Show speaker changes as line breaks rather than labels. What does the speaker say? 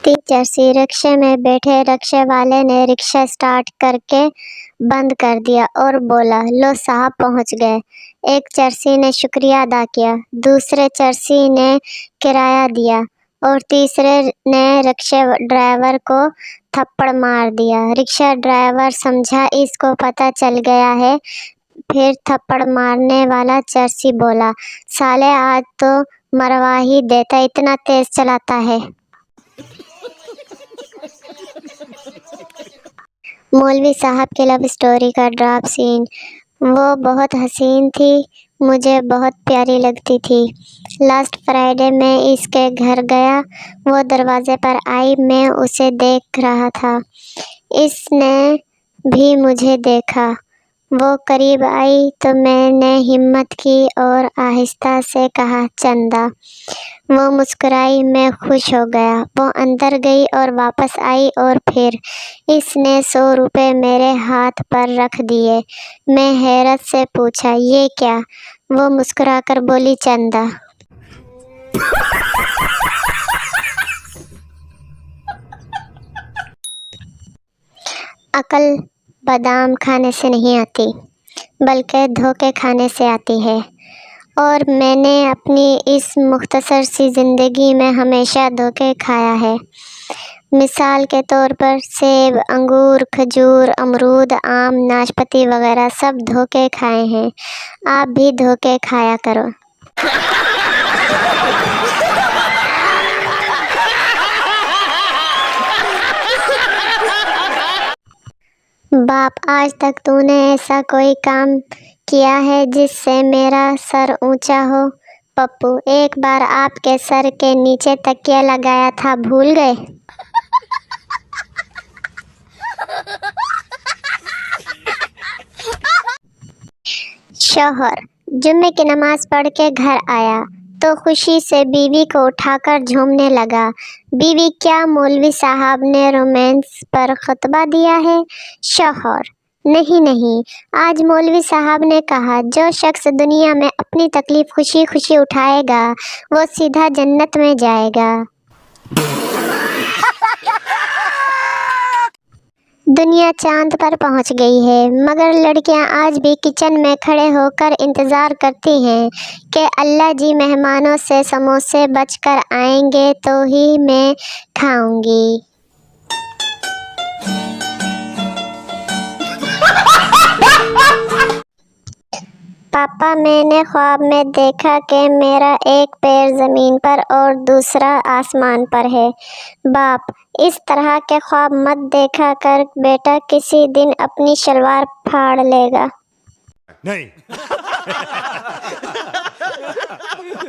تین چرسی رکشے میں بیٹھے۔ رکشے والے نے رکشہ سٹارٹ کر کے بند کر دیا اور بولا، لو صاحب پہنچ گئے۔ ایک چرسی نے شکریہ ادا کیا، دوسرے چرسی نے کرایہ دیا اور تیسرے نے رکشے ڈرائیور کو تھپڑ مار دیا۔ رکشہ ڈرائیور سمجھا اس کو پتہ چل گیا ہے۔ پھر تھپڑ مارنے والا چرسی بولا، سالے آج تو مروا ہی دیتا، اتنا تیز چلاتا ہے۔ مولوی صاحب کی لو اسٹوری کا ڈراپ سین۔ وہ بہت حسین تھی، مجھے بہت پیاری لگتی تھی۔ لاسٹ فرائیڈے میں اس کے گھر گیا، وہ دروازے پر آئی، میں اسے دیکھ رہا تھا، اس نے بھی مجھے دیکھا۔ وہ قریب آئی تو میں نے ہمت کی اور آہستہ سے کہا، چندا۔ وہ مسکرائی، میں خوش ہو گیا۔ وہ اندر گئی اور واپس آئی اور پھر اس نے 100 روپے میرے ہاتھ پر رکھ دیے۔ میں حیرت سے پوچھا، یہ کیا؟ وہ مسکرا کر بولی، چندا۔ عقل بادام کھانے سے نہیں آتی بلکہ دھوکے کھانے سے آتی ہے، اور میں نے اپنی اس مختصر سی زندگی میں ہمیشہ دھوکے کھایا ہے۔ مثال کے طور پر سیب، انگور، کھجور، امرود، آم، ناشپاتی وغیرہ سب دھوکے کھائے ہیں۔ آپ بھی دھوکے کھایا کرو۔ باپ، آج تک تو نے ایسا کوئی کام کیا ہے جس سے میرا سر اونچا ہو؟ پپو، ایک بار آپ کے سر کے نیچے تکیہ لگایا تھا، بھول گئے؟ شوہر جمعے کی نماز پڑھ کے گھر آیا تو خوشی سے بیوی کو اٹھا کر جھومنے لگا۔ بیوی، کیا مولوی صاحب نے رومانس پر خطبہ دیا ہے؟ شوہر، نہیں نہیں، آج مولوی صاحب نے کہا، جو شخص دنیا میں اپنی تکلیف خوشی خوشی اٹھائے گا وہ سیدھا جنت میں جائے گا۔ دنیا چاند پر پہنچ گئی ہے، مگر لڑکیاں آج بھی کچن میں کھڑے ہو کر انتظار کرتی ہیں کہ اللہ جی مہمانوں سے سموسے بچ کر آئیں گے تو ہی میں کھاؤں گی۔ پاپا، میں نے خواب میں دیکھا کہ میرا ایک پیر زمین پر اور دوسرا آسمان پر ہے۔ باپ، اس طرح کے خواب مت دیکھا کر بیٹا، کسی دن اپنی شلوار پھاڑ لے گا۔
نہیں